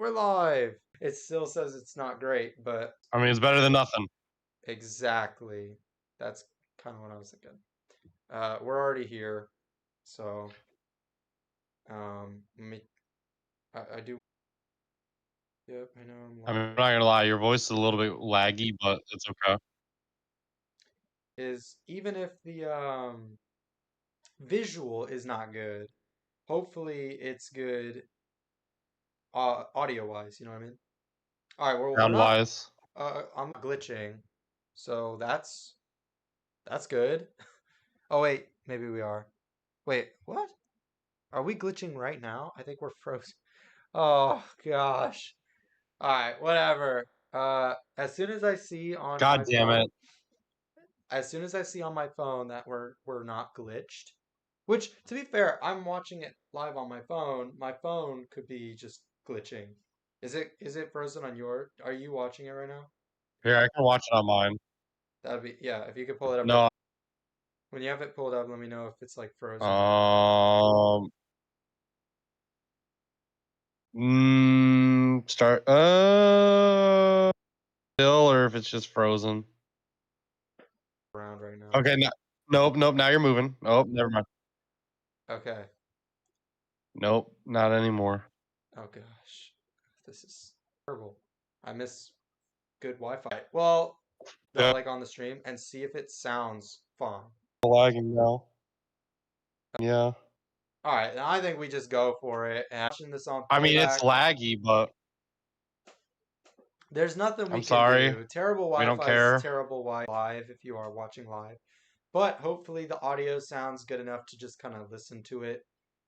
We're live. It still says it's not great, but I mean, it's better than nothing. exactly. That's kind of what I was thinking. We're already here, so let me. I do. Yep, I know I'm I mean, live. I'm not gonna lie, your voice is a little bit laggy, but it's okay. Is even if the visual is not good, hopefully it's good audio wise. You know what I mean? All right. Well, we're Sound not. wise. I'm not glitching, so that's good. Oh wait, maybe we are. Wait, what? Are we glitching right now? I think we're frozen. Oh gosh. All right, whatever. As soon as I see on God my damn phone, it. as soon as I see on my phone that we're not glitched, which to be fair, I'm watching it live on my phone. My phone could be just glitching. Is it frozen on your? Are you watching it right now? Here, I can watch it on mine. That'd be yeah. If you could pull it up right No, when you have it pulled up, let me know if it's like frozen. um, start, still, or if it's just frozen. Around right now. Okay, no, nope, now you're moving. Oh, never mind. Okay. Nope, not anymore. Oh gosh, this is terrible. I miss good Wi-Fi. Well, Yeah, like on the stream and see if it sounds fine. lagging now. Yeah. All right, I think we just go for it. And watching this on I mean, it's playback, laggy, but there's nothing we I'm can sorry. do. Terrible We don't Wi-Fi is care. terrible live if you are watching live. But hopefully the audio sounds good enough to just kind of listen to it.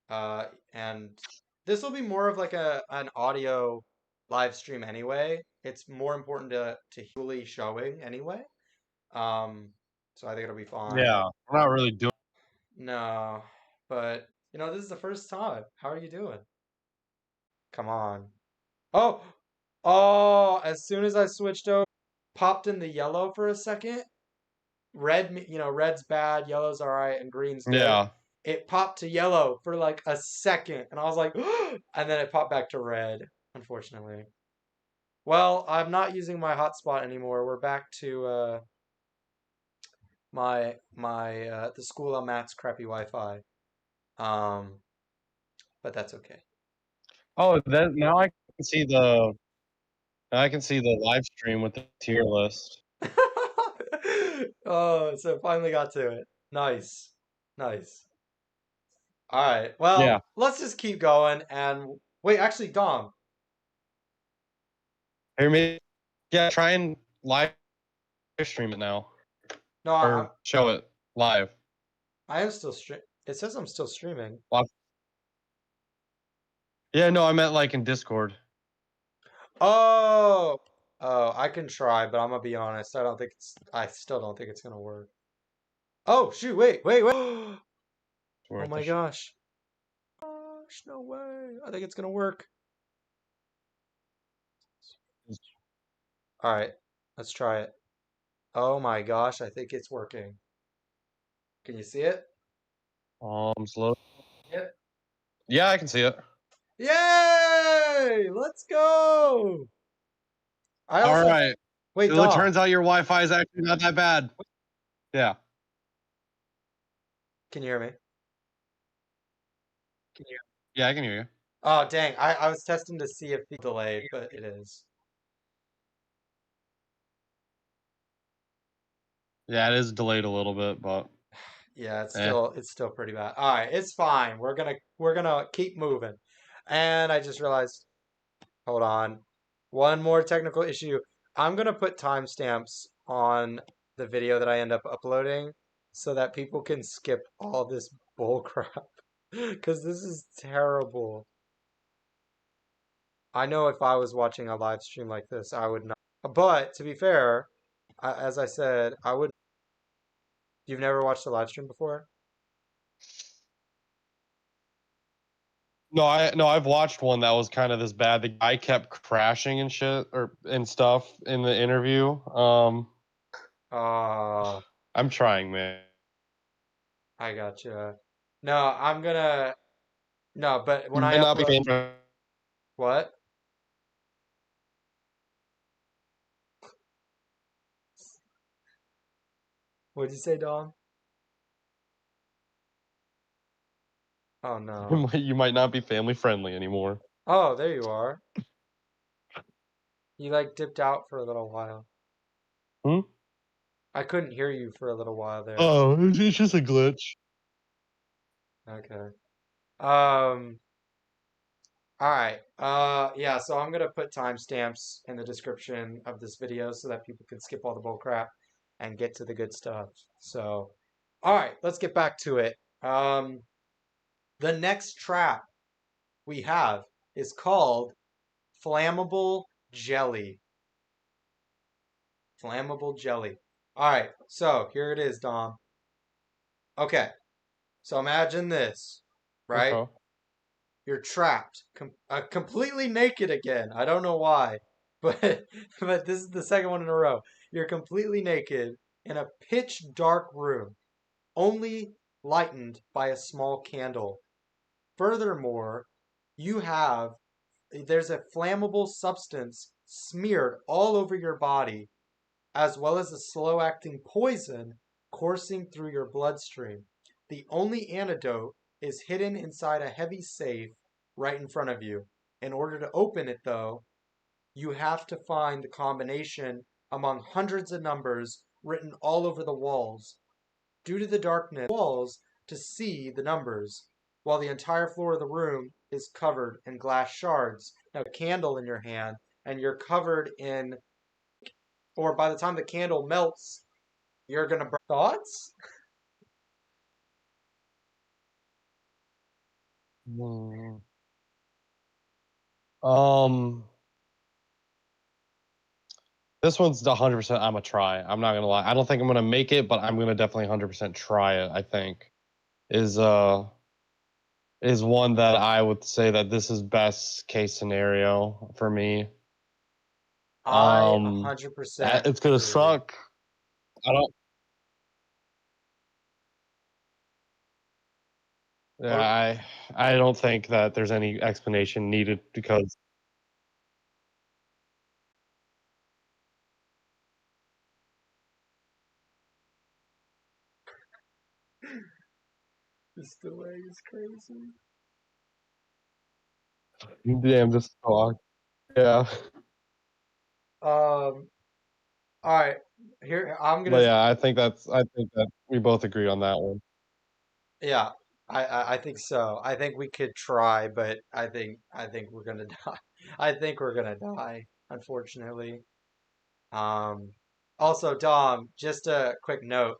And this will be more of like an audio live stream anyway. It's more important to fully showing anyway. Um, so I think it'll be fine. Yeah, we're not really doing. No, but this is the first time. How are you doing? Come on. Oh, oh, as soon as I switched over, popped in the yellow for a second. Red's bad, yellow's all right, and green's good. Yeah. It popped to yellow for like a second, and I was like, and then it popped back to red, unfortunately. Well, I'm not using my hotspot anymore. We're back to my the school I'm at's crappy Wi-Fi. Um, but that's okay. Oh, that now I can see the live stream with the tier list. Oh, so finally got to it. Nice. Nice. All right. Yeah. Well, let's just keep going and wait, actually, Dom. Here, maybe. Yeah, try and live stream it now, No, I or show it live. I am still stream. It says I'm still streaming. Live. Yeah, no, I meant like in Discord. Oh. Oh, I can try, but I'm gonna be honest. I still don't think it's gonna work. Oh, shoot, wait. It's Oh worth a my gosh. Gosh, no way. I think it's gonna work. All right. Let's try it. Oh my gosh, I think it's working. Can you see it? slow. Yep. Yeah, I can see it. Yay! Let's go! I All also right. wait, Well, it Dom. turns out your Wi-Fi is actually not that bad. Yeah. Can you hear me? Can you? Yeah, I can hear you. Oh, dang. I was testing to see if it's delayed, but it is. Yeah, it is delayed a little bit, but Yeah, it's eh. still pretty bad. All right, it's fine. We're gonna keep moving. And I just realized, hold on. One more technical issue. I'm gonna put timestamps on the video that I end up uploading so that people can skip all this bull crap. Because this is terrible. I know if I was watching a live stream like this, I would not. But to be fair, as I said, I would. You've never watched a live stream before? No, I've watched one that was kind of this bad. The guy kept crashing and shit or and stuff in the interview. Uh, I'm trying, man. I gotcha. No, I'm gonna. No, but You when I might not be upload. famous. What? What'd you say, Dom? Oh no. You might not be family friendly anymore. Oh, there you are. You like dipped out for a little while. Hmm? I couldn't hear you for a little while there. Oh, it's just a glitch. Okay. Um, all right. Yeah, so I'm gonna put timestamps in the description of this video so that people can skip all the bull crap and get to the good stuff. So, all right, let's get back to it. The next trap we have is called flammable jelly. Flammable jelly. All right, so here it is, Dom. Okay, so imagine this, right? Okay. You're trapped, completely naked again. I don't know why, but but this is the second one in a row. You're completely naked in a pitch dark room, only lightened by a small candle. Furthermore, you have there's a flammable substance smeared all over your body, as well as a slow acting poison coursing through your bloodstream. The only antidote is hidden inside a heavy safe right in front of you. In order to open it, though, you have to find the combination among hundreds of numbers written all over the walls. Due to the darkness, walls to see the numbers, while the entire floor of the room is covered in glass shards. Now, a candle in your hand, and you're covered in, or by the time the candle melts, you're gonna burn. Thoughts? Hmm. Um, this one's 100%. I'm a try. I'm not gonna lie. I don't think I'm gonna make it, but I'm gonna definitely 100% try it. I think is uh is one that I would say that this is best case scenario for me. I a Um, hundred percent it's gonna agree. suck. I don't. Yeah, Or I don't think that there's any explanation needed because this delay is crazy. damn, this sucks. Yeah, All right. Here I'm but gonna. yeah, I think that we both agree on that one. Yeah, I think so. I think we could try, but I think we're gonna die. I think we're gonna die, unfortunately. Um, Also, Dom, just a quick note.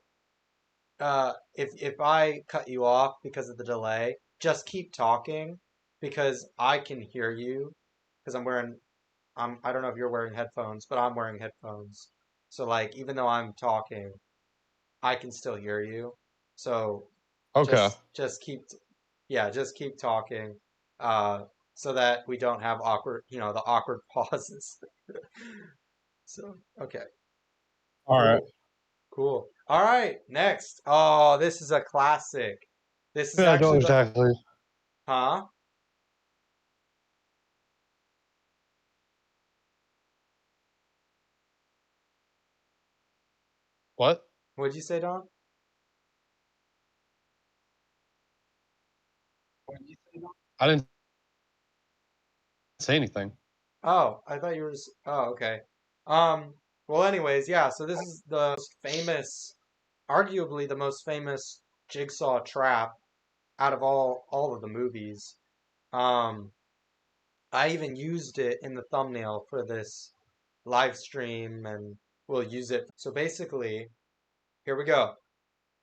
If I cut you off because of the delay, just keep talking because I can hear you because I don't know if you're wearing headphones, but I'm wearing headphones. So like even though I'm talking, I can still hear you. So Okay, just keep yeah, just keep talking uh so that we don't have awkward, the awkward pauses. So, okay. all right. Cool. Cool. All right, next. Oh, this is a classic. This is Yeah, no, actually the exactly. huh? What? What'd you say, Don? I didn't say anything. Oh, I thought you were oh, okay. Well anyways, yeah, so this is the most famous, arguably the most famous Jigsaw trap out of all of the movies. Um, I even used it in the thumbnail for this live stream and we'll use it. So basically, here we go.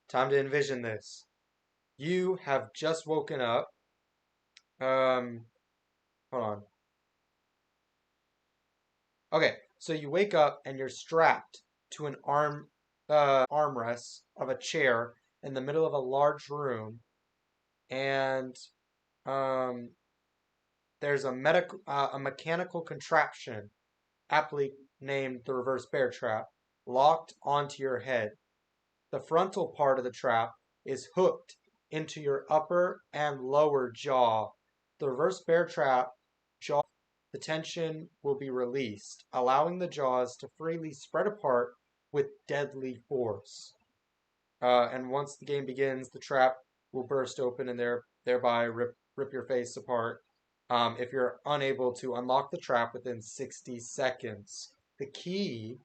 Time to envision this. You have just woken up. Um, Hold on. Okay, so you wake up and you're strapped to an armrest of a chair in the middle of a large room, and um, there's a mechanical contraption, aptly named the reverse bear trap, locked onto your head. The frontal part of the trap is hooked into your upper and lower jaw. The reverse bear trap jaw, the tension will be released, allowing the jaws to freely spread apart with deadly force. And once the game begins, the trap will burst open and thereby rip your face apart. If you're unable to unlock the trap within 60 seconds, the key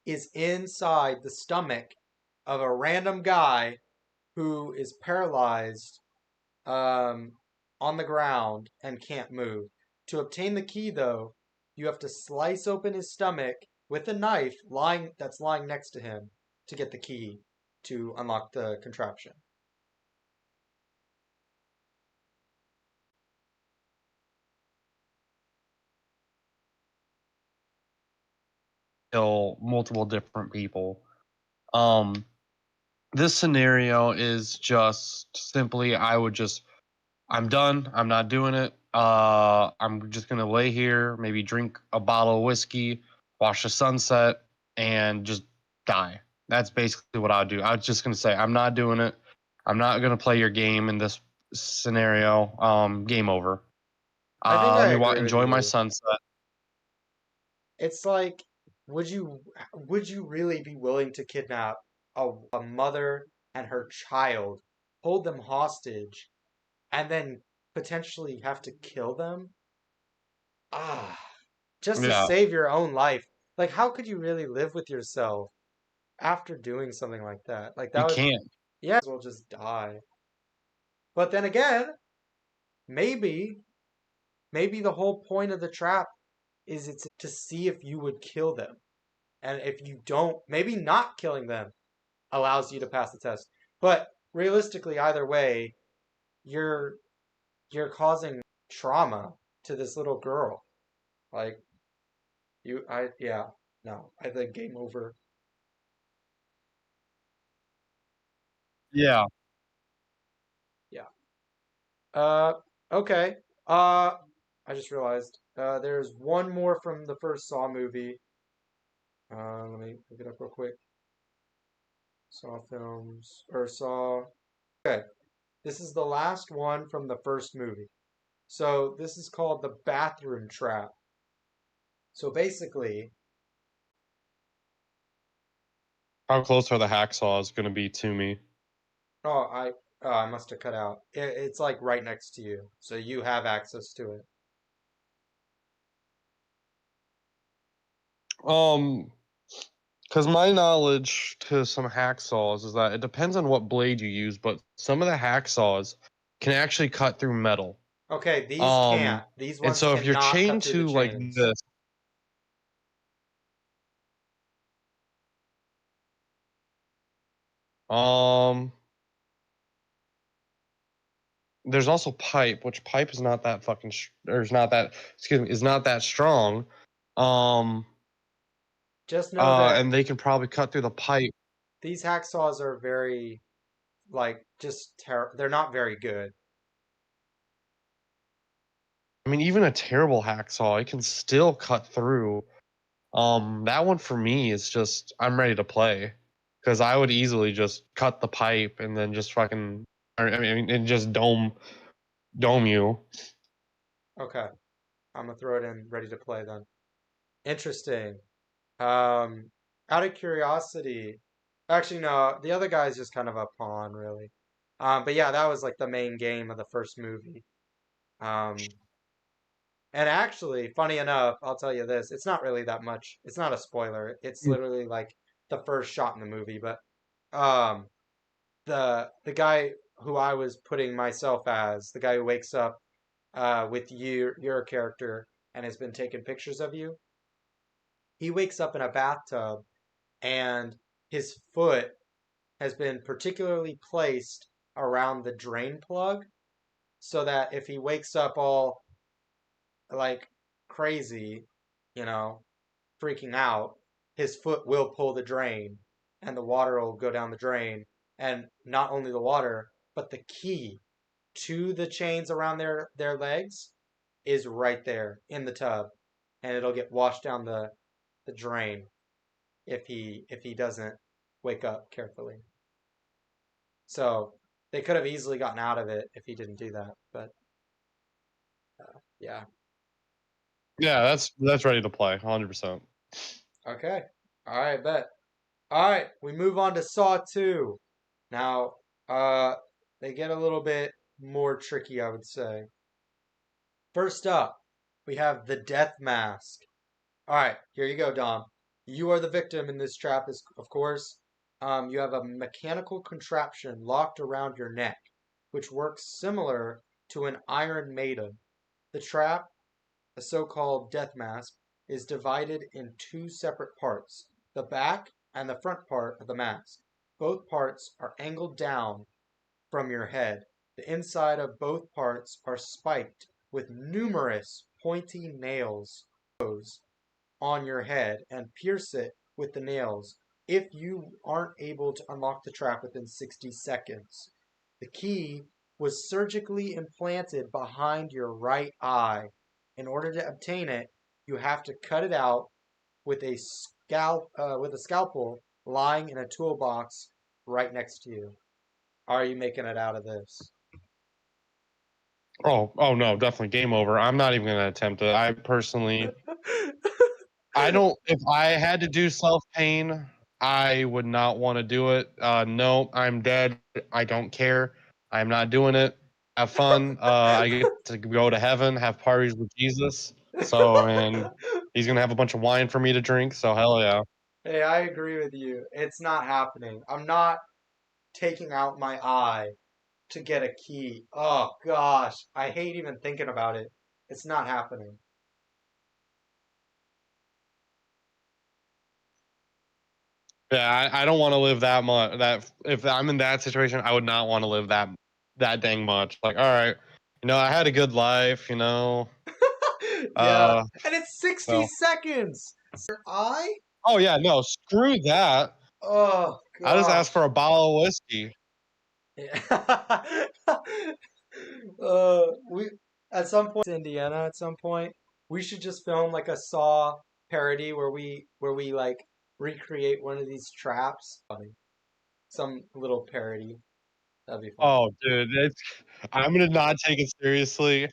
is inside the stomach of a random guy who is paralyzed um, on the ground and can't move. To obtain the key, though, you have to slice open his stomach with a knife that's lying next to him to get the key to unlock the contraption. Kill multiple different people. Um, this scenario is just simply I'm done. I'm not doing it. I'm just gonna lay here, maybe drink a bottle of whiskey, watch the sunset, and just die. That's basically what I'd do. I was just gonna say I'm not doing it. I'm not gonna play your game in this scenario. Game over. I think Let I me agree with enjoy my you. sunset. It's like, would you really be willing to kidnap a mother and her child, hold them hostage, and then potentially have to kill them? Ah, just to Yeah, save your own life. Like, how could you really live with yourself after doing something like that? Like, that you would, can't. yeah, as well just die. But then again, maybe, maybe the whole point of the trap is it's to see if you would kill them. And if you don't, maybe not killing them allows you to pass the test. But realistically, either way, you're you're causing trauma to this little girl. Like yeah, no, I think game over. Yeah. Yeah. Uh, okay. Uh, I just realized there's one more from the first Saw movie. Let me look it up real quick. Saw films or Saw. Okay, this is the last one from the first movie. So this is called the bathroom trap. So basically, How close are the hacksaws gonna be to me? oh, I must have cut out. It's like right next to you, so you have access to it. Um, because my knowledge to some hacksaws is that it depends on what blade you use, but some of the hacksaws can actually cut through metal. Okay, these Um, can't. These and ones so if you're cannot cut chained through the to like chains. this, um, there's also pipe, which pipe is not that fucking, or is not that, excuse me, is not that strong. Um, Just know that and they can probably cut through the pipe. these hacksaws are very like they're not very good. I mean, even a terrible hacksaw, it can still cut through. That one for me is just I'm ready to play because I would easily just cut the pipe and then just fucking, I mean, and just dome you. Okay, I'm gonna throw it in ready to play then. Interesting. Um, Out of curiosity, actually no, the other guy is just kind of a pawn, really. But yeah, that was like the main game of the first movie. Um, and actually, funny enough, I'll tell you this, it's not really that much. It's not a spoiler. It's literally like the first shot in the movie, but um the guy who I was putting myself as, the guy who wakes up with your character and has been taking pictures of you, he wakes up in a bathtub and his foot has been particularly placed around the drain plug so that if he wakes up all like crazy, you know, freaking out, his foot will pull the drain and the water will go down the drain. And not only the water, but the key to the chains around their legs is right there in the tub. And it'll get washed down the drain if he doesn't wake up carefully. So they could have easily gotten out of it if he didn't do that. But yeah. Yeah, that's ready to play, 100%. Okay. All right, bet. All right, we move on to Saw 2. Now, uh, they get a little bit more tricky, I would say. First up, we have the death mask. All right, here you go, Dom. You are the victim in this trap, is of course. You have a mechanical contraption locked around your neck, which works similar to an Iron Maiden. The trap, a so-called death mask, is divided in two separate parts, the back and the front part of the mask. Both parts are angled down from your head. The inside of both parts are spiked with numerous pointy nails on your head and pierce it with the nails if you aren't able to unlock the trap within 60 seconds. The key was surgically implanted behind your right eye. In order to obtain it, you have to cut it out with a scalpel lying in a toolbox right next to you. Are you making it out of this? Oh no, definitely game over. I'm not even gonna attempt it. I personally, I don't. If I had to do self pain, I would not want to do it. No, I'm dead. I don't care. I'm not doing it. Have fun. I get to go to heaven, have parties with Jesus. So, and he's gonna have a bunch of wine for me to drink. So hell yeah. Hey, I agree with you. It's not happening. I'm not taking out my eye to get a key. Oh gosh, I hate even thinking about it. It's not happening. Yeah, I don't want to live that much. That if I'm in that situation, I would not want to live that dang much. Like, all right, I had a good life. Yeah, Uh, and it's 60 well, seconds. Your eye? oh yeah, no, screw that. Oh I just asked gosh. for a bottle of whiskey. Yeah. We at some point, Indiana. At some point, we should just film like a Saw parody where we like recreate one of these traps. Some little parody. That'd be funny. Oh, dude, I'm gonna not take it seriously,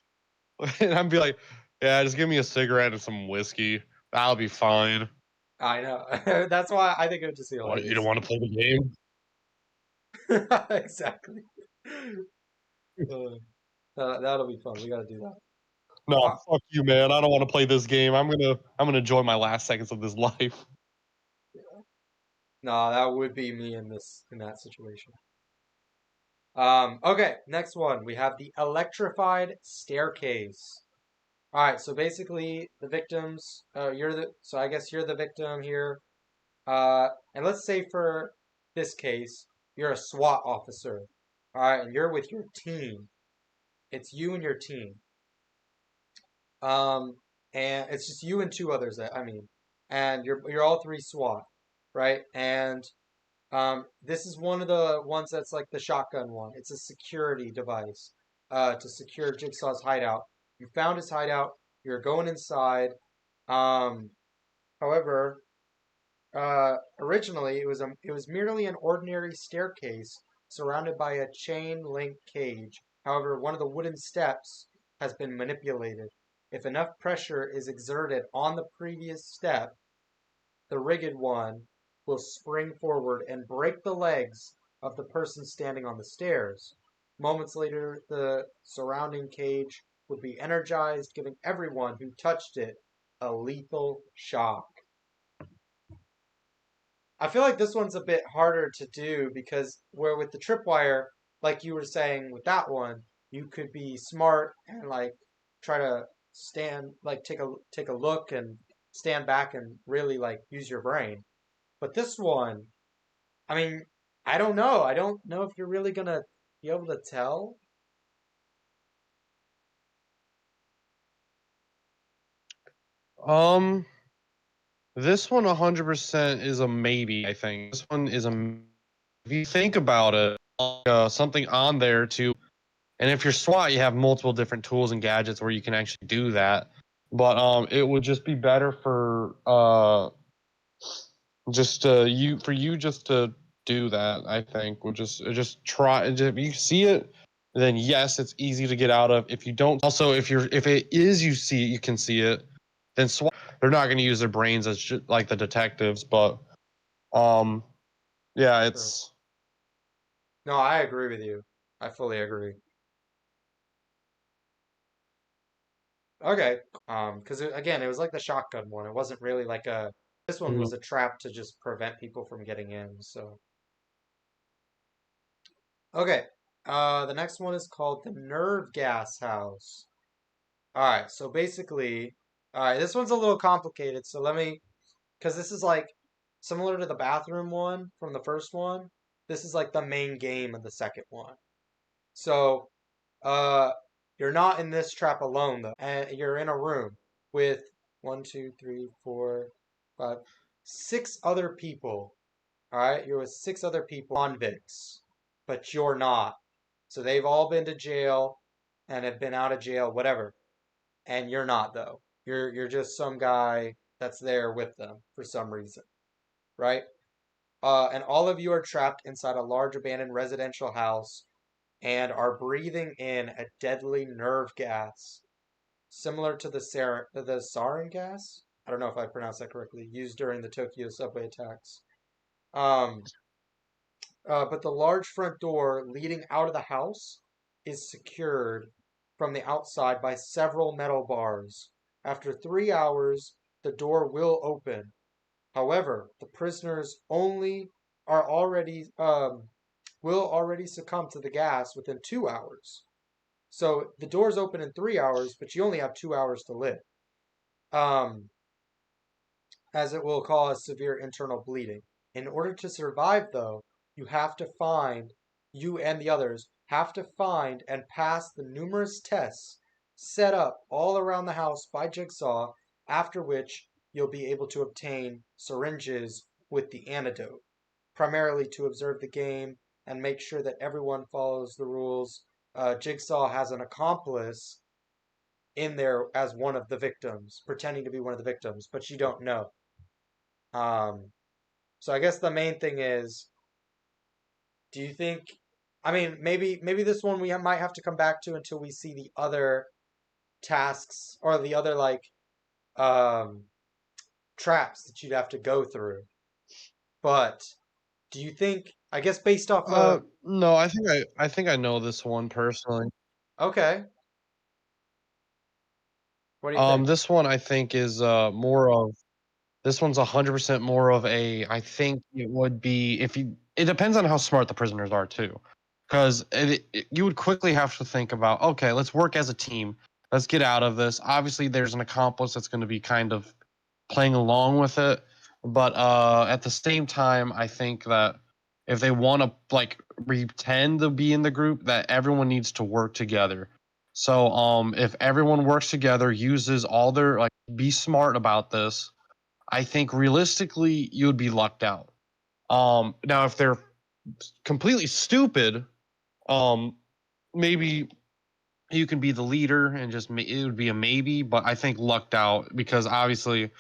and I'm be like, yeah, just give me a cigarette and some whiskey. That'll be fine. I know. That's why I think it would just be What, you don't hilarious. want to play the game? Exactly. Uh, that'll be fun. We gotta do that. No, Uh, fuck you, man. I don't want to play this game. I'm gonna enjoy my last seconds of this life. no, that would be me in that situation. Okay, next one. We have the electrified staircase. All right, so basically the victims, so I guess you're the victim here. And let's say for this case, you're a SWAT officer. All right, and you're with your team. It's you and your team. Um, and it's just you and two others. I mean, and you're all three SWAT, right? And this is one of the ones that's like the shotgun one. It's a security device to secure Jigsaw's hideout. You found his hideout. You're going inside. Um, however, originally it was merely an ordinary staircase surrounded by a chain link cage. However, one of the wooden steps has been manipulated. If enough pressure is exerted on the previous step, the rigged one will spring forward and break the legs of the person standing on the stairs. Moments later, the surrounding cage would be energized, giving everyone who touched it a lethal shock. I feel like this one's a bit harder to do because where with the tripwire, like you were saying with that one, you could be smart and like try to stand like take a look and stand back and really like use your brain. But this one, I mean, I don't know. I don't know if you're really gonna be able to tell. Um, this one 100% is a maybe. I think this one is if you think about it, something on there to, and if you're SWAT, you have multiple different tools and gadgets where you can actually do that. But it would just be better for just you just to do that. I think would just try. If you see it, then yes, it's easy to get out of. If you don't, also if it is you can see it, then SWAT they're not going to use their brains as like the detectives, but Yeah, True. it's No, I agree with you. I fully agree. Okay. Because again, it was like the shotgun one. It wasn't really like a. This one Mhm. was a trap to just prevent people from getting in. So okay. The next one is called the nerve gas house. All right. So basically, all right. This one's a little complicated. So let me, because this is like similar to the bathroom one from the first one. This is like the main game of the second one. So Uh, you're not in this trap alone though, and you're in a room with one, two, three, four, five, six other people. All right, you're with six other people, convicts, but you're not. So they've all been to jail and have been out of jail, whatever, and you're not though. You're just some guy that's there with them for some reason, right? And all of you are trapped inside a large abandoned residential house and are breathing in a deadly nerve gas similar to the sarin gas. I don't know if I pronounced that correctly, used during the Tokyo subway attacks. Um, but the large front door leading out of the house is secured from the outside by several metal bars. After 3 hours, the door will open. However, the prisoners only are already will already succumb to the gas within 2 hours. So the doors open in 3 hours, but you only have 2 hours to live. Um, as it will cause severe internal bleeding. In order to survive, though, you have to find, you and the others have to find and pass the numerous tests set up all around the house by Jigsaw, after which you'll be able to obtain syringes with the antidote, primarily to observe the game and make sure that everyone follows the rules. Jigsaw has an accomplice in there as one of the victims, pretending to be one of the victims, but you don't know. Um, so I guess the main thing is, do you think? I mean, maybe this one we might have to come back to until we see the other tasks or the other like um traps that you'd have to go through. But do you think? I guess based off of no, I think I know this one personally. okay, what do you think? This one I think is more of this one's 100% more of a. I think it would be if you. It depends on how smart the prisoners are too, because you would quickly have to think about okay, let's work as a team. Let's get out of this. Obviously, there's an accomplice that's going to be kind of playing along with it, but at the same time, I think that if they want to like pretend to be in the group, that everyone needs to work together. So if everyone works together, uses all their like, be smart about this, I think realistically you'd be lucked out. Now if they're completely stupid, um, maybe you can be the leader and just it would be a maybe. But I think lucked out because obviously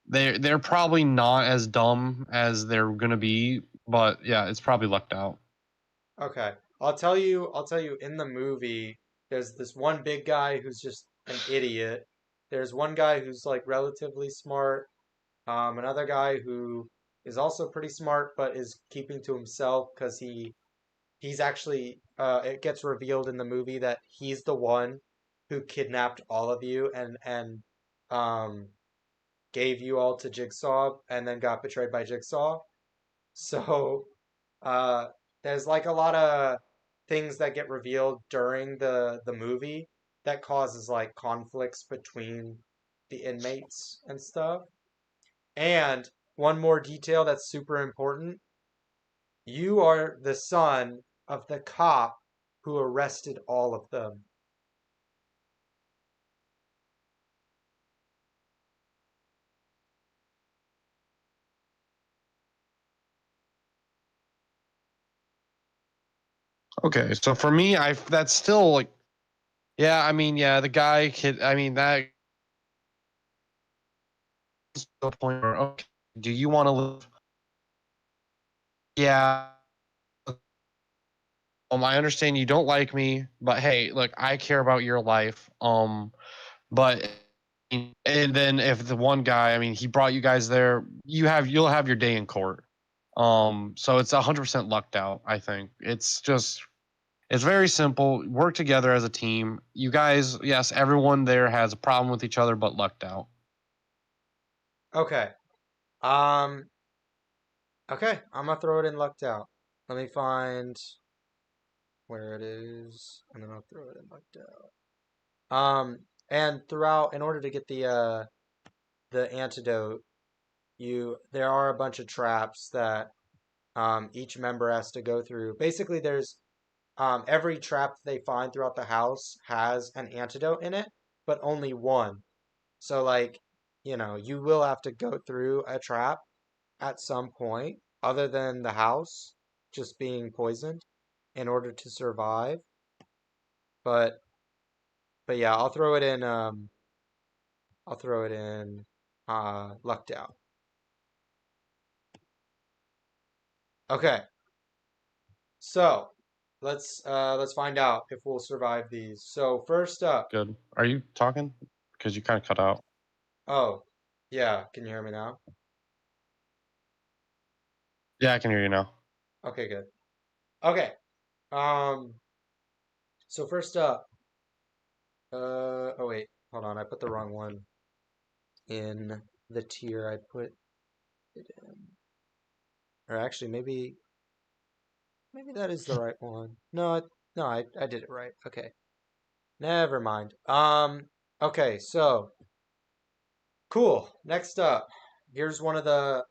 they're probably not as dumb as they're gonna be. But yeah, it's probably lucked out. Okay, I'll tell you. In the movie, there's this one big guy who's just an idiot. There's one guy who's like relatively smart. Another guy who is also pretty smart but is keeping to himself because he's actually it gets revealed in the movie that he's the one who kidnapped all of you and um gave you all to Jigsaw and then got betrayed by Jigsaw. So uh there's like a lot of things that get revealed during the movie that causes like conflicts between the inmates and stuff. And one more detail that's super important. You are the son of the cop who arrested all of them. Okay, so for me, I that's still like yeah. I mean, yeah, the guy kid. I mean, that the point where okay, do you want to live? Yeah. I understand you don't like me, but hey, look, I care about your life. But and then if the one guy, I mean, he brought you guys there, you'll have your day in court. So it's 100% lucked out. I think it's very simple. Work together as a team. You guys, yes, everyone there has a problem with each other, but lucked out. Okay. Um, okay, I'm gonna throw it in lucked out. Let me find where it is, and then I'll throw it in lucked out. And throughout, in order to get the antidote, there are a bunch of traps that each member has to go through. Basically, there's every trap they find throughout the house has an antidote in it, but only one. So like, you will have to go through a trap at some point, other than the house just being poisoned in order to survive. But but yeah, I'll throw it in lucked out. Okay. So let's find out if we'll survive these. So first up, Good. Are you talking? Because you kind of cut out. oh yeah, can you hear me now? Yeah, I can hear you now. Okay, good. Okay. Um so first up, oh wait, hold on, I put the wrong one in the tier I put it in. Or actually maybe that is the right one. No, I did it right. Okay. Never mind. Okay, so cool. Next up, here's one of the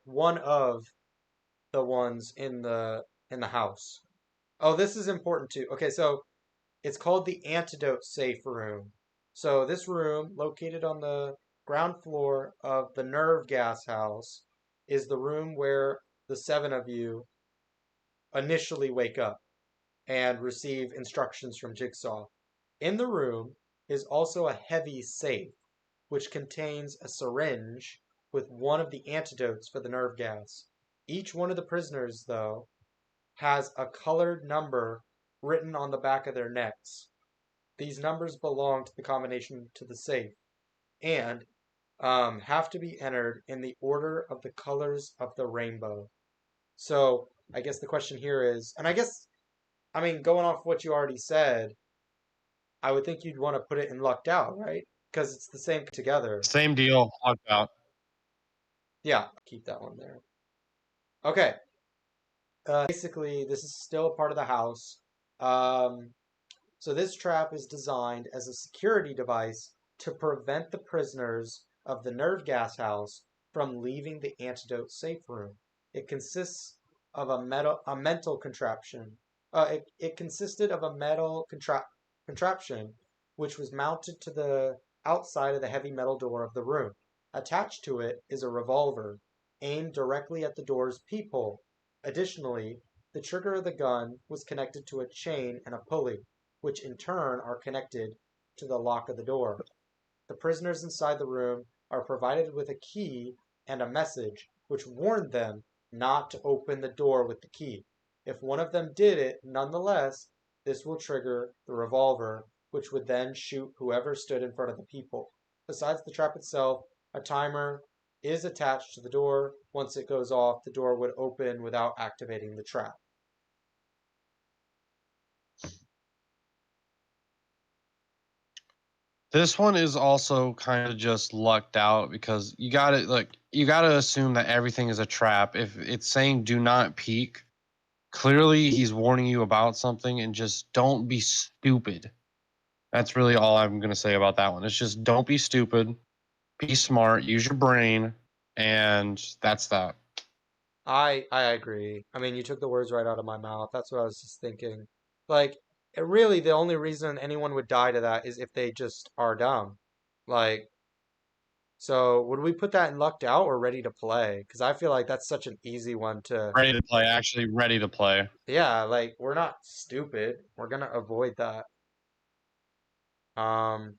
ones in the house. Oh, this is important too. Okay, so it's called the antidote safe room. So this room, located on the ground floor of the nerve gas house, is the room where the seven of you initially wake up and receive instructions from Jigsaw. In the room is also a heavy safe, which contains a syringe with one of the antidotes for the nerve gas. Each one of the prisoners, though, has a colored number written on the back of their necks. These numbers belong to the combination to the safe and have to be entered in the order of the colors of the rainbow. So I guess the question here is, and I mean, going off what you already said, I would think you'd want to put it in lucked out, right? Because it's the same together. Same deal. Lucked out. Yeah, keep that one there. Okay. Basically, this is still a part of the house. Um, So this trap is designed as a security device to prevent the prisoners of the nerve gas house from leaving the antidote safe room. It consists of a mental contraption. It consisted of a contraption which was mounted to the outside of the heavy metal door of the room. Attached to it is a revolver aimed directly at the door's peephole. Additionally, the trigger of the gun was connected to a chain and a pulley, which in turn are connected to the lock of the door. The prisoners inside the room are provided with a key and a message which warned them not to open the door with the key. If one of them did it, nonetheless, this will trigger the revolver, which would then shoot whoever stood in front of the people. Besides the trap itself, a timer is attached to the door. Once it goes off, the door would open without activating the trap. This one is also kind of just lucked out because you gotta assume that everything is a trap. If it's saying do not peek, clearly he's warning you about something and just don't be stupid. That's really all I'm gonna say about that one. It's just don't be stupid, be smart, use your brain, and that's that. I agree. I mean, you took the words right out of my mouth. That's what I was just thinking. Like, really, the only reason anyone would die to that is if they just are dumb. Like, so would we put that in lucked out or ready to play? Because I feel like that's such an easy one to. Ready to play, actually ready to play. Yeah, like we're not stupid. We're gonna avoid that. Um,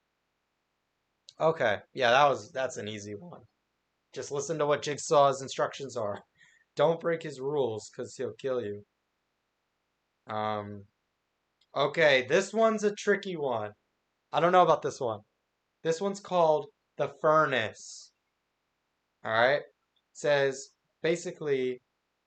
okay. Yeah, that's an easy one. Just listen to what Jigsaw's instructions are. Don't break his rules, because he'll kill you. Um, Okay, this one's a tricky one. I don't know about this one. This one's called the furnace. All right. It says basically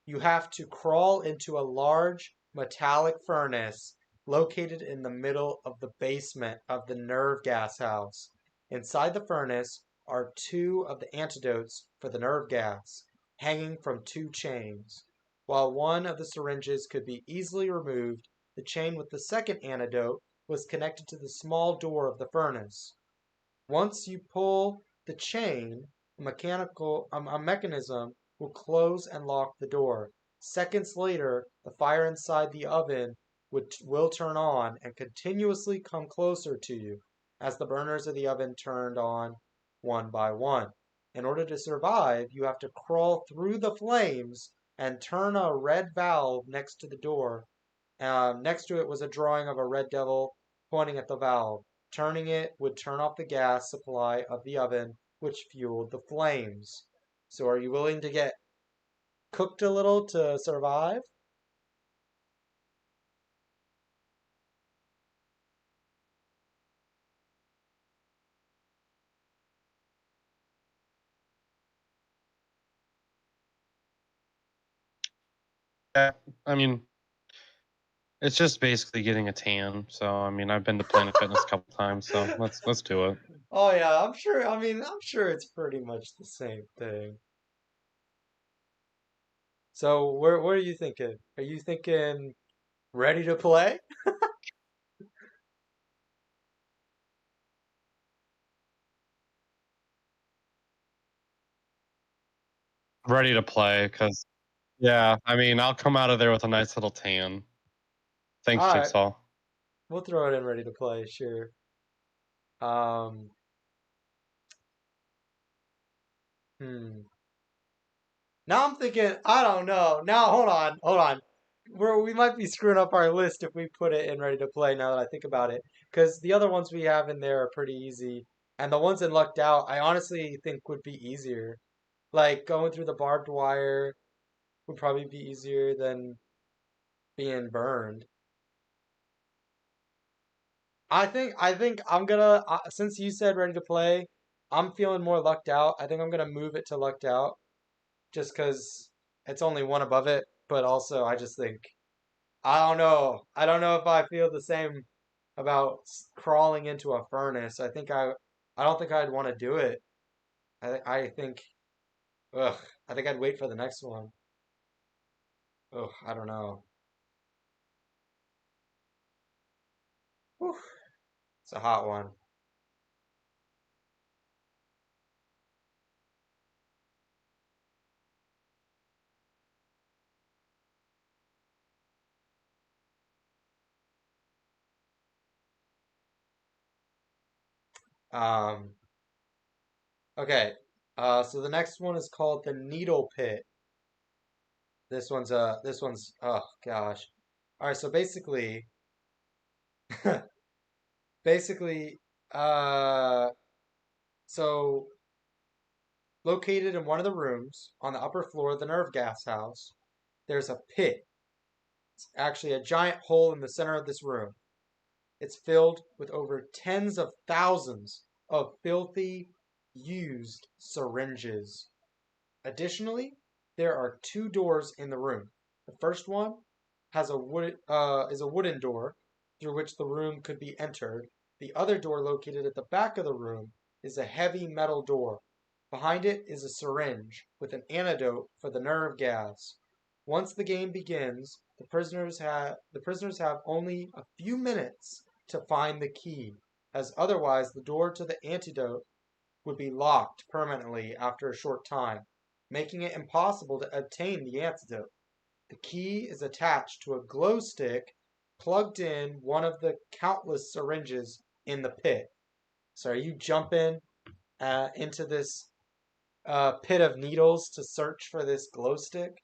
You have to crawl into a large metallic furnace located in the middle of the basement of the nerve gas house. Inside the furnace are two of the antidotes for the nerve gas, hanging from two chains. While one of the syringes could be easily removed, the chain with the second antidote was connected to the small door of the furnace. Once you pull the chain, a mechanism will close and lock the door. Seconds later, the fire inside the oven will turn on and continuously come closer to you as the burners of the oven turned on one by one. In order to survive, you have to crawl through the flames and turn a red valve next to the door. Next to it was a drawing of a red devil pointing at the valve. Turning it would turn off the gas supply of the oven, which fueled the flames. So, are you willing to get cooked a little to survive? Yeah, I mean, it's just basically getting a tan. So I mean, I've been to Planet Fitness a couple times, so let's do it. Oh yeah, I'm sure. I mean, I'm sure it's pretty much the same thing. So, what are you thinking? Are you thinking ready to play? Ready to play because yeah, I mean, I'll come out of there with a nice little tan. Thanks, All right, Jigsaw. we'll throw it in ready to play. Sure. Um. Hmm. Now I'm thinking, I don't know. Now hold on. We might be screwing up our list if we put it in ready to play now that I think about it. Because the other ones we have in there are pretty easy. And the ones in lucked out, I honestly think would be easier. Like going through the barbed wire would probably be easier than being burned. I think I'm gonna since you said ready to play, I'm feeling more lucked out. I think I'm gonna move it to lucked out just because it's only one above it. But also, I just think I don't know. I don't know if I feel the same about crawling into a furnace. I don't think I'd want to do it. I think, ugh, I think I'd wait for the next one. Ugh, I don't know. Whew, it's a hot one. Um, okay. So the next one is called the Needle Pit. This one's, oh gosh. All right. So basically, uh, so located in one of the rooms on the upper floor of the nerve gas house, there's a pit. It's actually a giant hole in the center of this room. It's filled with over tens of thousands of filthy, used syringes. Additionally, there are two doors in the room. The first one is a wooden door through which the room could be entered. The other door, located at the back of the room, is a heavy metal door. Behind it is a syringe with an antidote for the nerve gas. Once the game begins, the prisoners have only a few minutes to find the key, as otherwise the door to the antidote would be locked permanently after a short time, making it impossible to obtain the antidote. The key is attached to a glow stick plugged in one of the countless syringes in the pit. So, are you jumping into this pit of needles to search for this glow stick?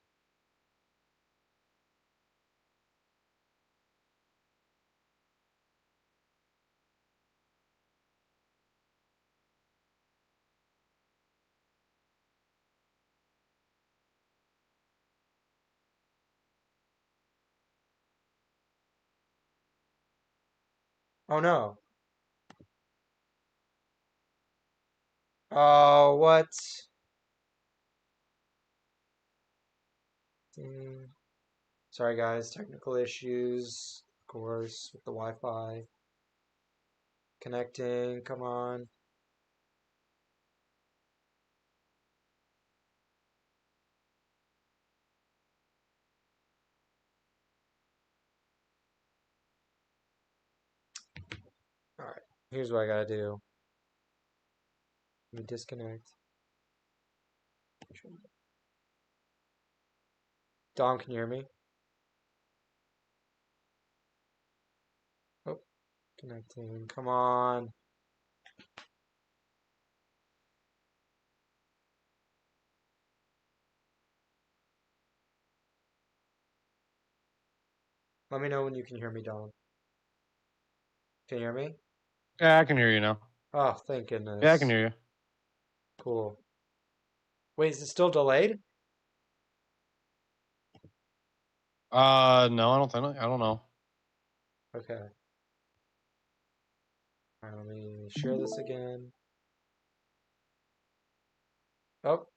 Oh no. Oh, what? Connecting. Sorry, guys. Technical issues, of course, with the Wi-Fi. Connecting. Come on. All right. Here's what I gotta do. Let me disconnect. Dom, can you hear me? Oh, connecting. Come on. Let me know when you can hear me, Dom. Can you hear me? Yeah, I can hear you now. Oh, thank Yeah, I can goodness. hear you. Cool. Wait, is it still delayed? No, I don't think. I don't know. Okay. All right, let me share this again. Oh,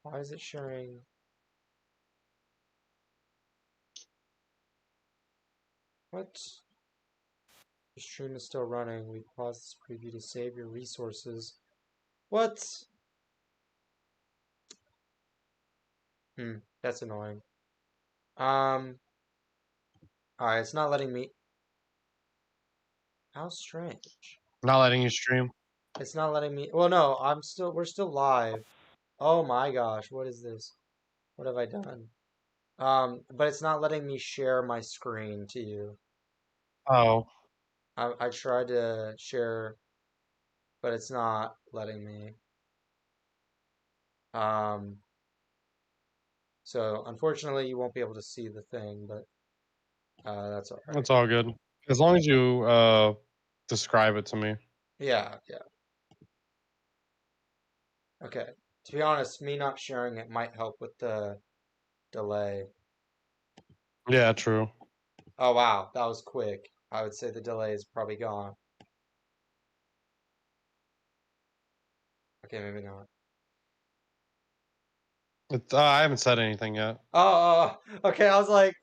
why is it sharing? What? The stream is still running. We paused this preview to save your resources. What? That's annoying. Alright, it's not letting me. How strange. Not letting you stream. It's not letting me. Well, no, we're still live. Oh my gosh, what is this? What have I done? But it's not letting me share my screen to you. Oh, I tried to share, but it's not letting me. Um, so unfortunately, you won't be able to see the thing, but that's all right. it's all good. As long as you describe it to me. Yeah, yeah. Okay. To be honest, me not sharing it might help with the delay. Yeah, true. Oh wow, that was quick. I would say the delay is probably gone. Okay, maybe not. I haven't said anything yet. Okay. I was like,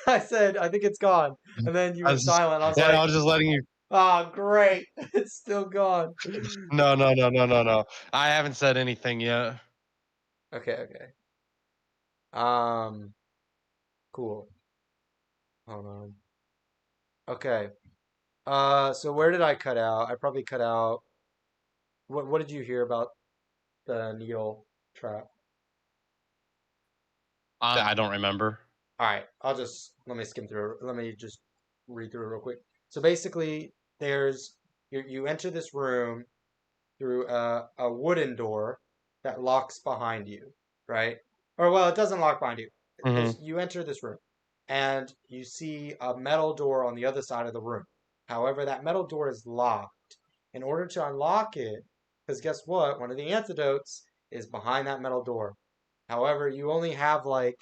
I said, I think it's gone, and then you I went was just, silent. I was yeah, I like, was just letting you. oh, great, it's still gone. No, no, no, no, no, no. I haven't said anything yet. Okay, okay. Um, cool. Hold on. Okay. So where did I cut out? I probably cut out. What did you hear about the needle trap? I don't remember. All right, let me skim through. Let me just read through it real quick. So basically, there's you enter this room through a wooden door that locks behind you, right? Or well, it doesn't lock behind you. Hmm. You enter this room, and you see a metal door on the other side of the room. However, that metal door is locked. In order to unlock it, because guess what? One of the antidotes is behind that metal door. However, you only have like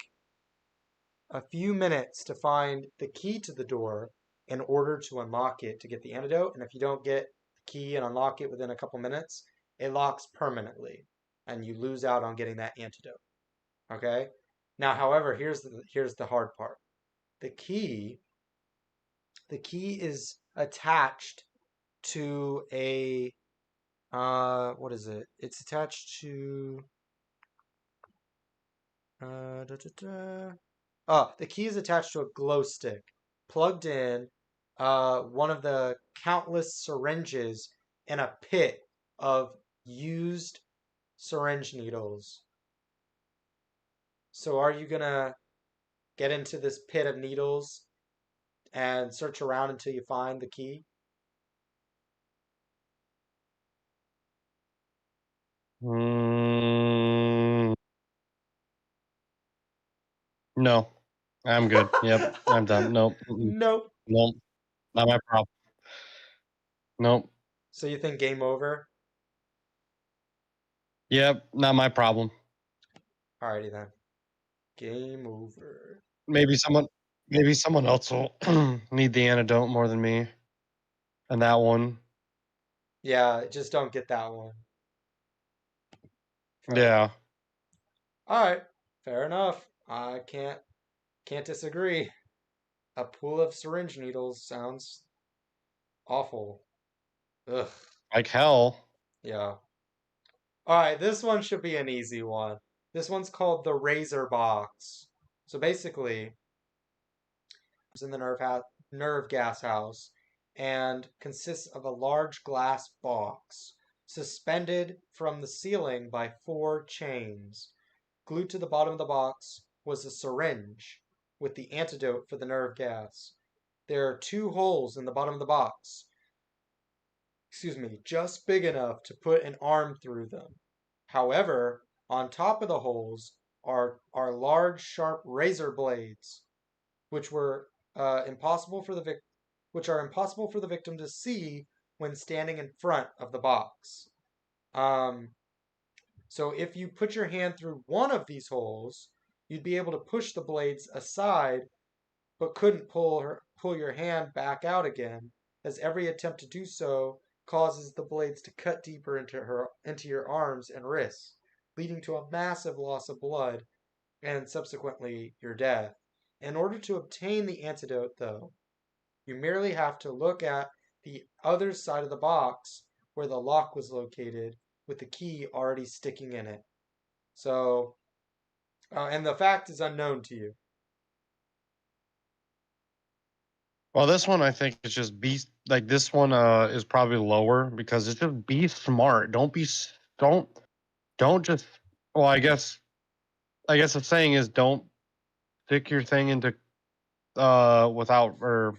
a few minutes to find the key to the door in order to unlock it to get the antidote. And if you don't get the key and unlock it within a couple minutes, it locks permanently and you lose out on getting that antidote. Okay? Now, however, here's the hard part. The key the key is attached to a what is it? It's attached to da, da, da. The key is attached to a glow stick, plugged in one of the countless syringes in a pit of used syringe needles. So are you gonna get into this pit of needles and search around until you find the key? Mm, no, I'm good. Yep, I'm done. Nope. Mm-mm. Nope. Nope. Not my problem. Nope. So you think game over? Yep, not my problem. Alrighty then. Game over. Maybe someone maybe someone else will need the antidote more than me. And that one. Yeah, just don't get that one. Fair enough. Yeah. Alright, fair enough. I can't disagree. A pool of syringe needles sounds awful. Ugh. Like hell. Yeah. All right, this one should be an easy one. This one's called the Razor Box. So basically, it's in the nerve gas house and consists of a large glass box suspended from the ceiling by four chains. Glued to the bottom of the box was a syringe with the antidote for the nerve gas. There are two holes in the bottom of the box, just big enough to put an arm through them. However, on top of the holes are large, sharp razor blades, which were impossible for the which are impossible for the victim to see when standing in front of the box. Um, so if you put your hand through one of these holes, you'd be able to push the blades aside, but couldn't pull your hand back out again, as every attempt to do so causes the blades to cut deeper into your arms and wrists, leading to a massive loss of blood and subsequently your death. In order to obtain the antidote, though, you merely have to look at the other side of the box where the lock was located with the key already sticking in it. So, and the fact is unknown to you. Well, this one I think is just be like this one is probably lower because it's just be smart. Don't just well, I guess the saying is don't stick your thing into without or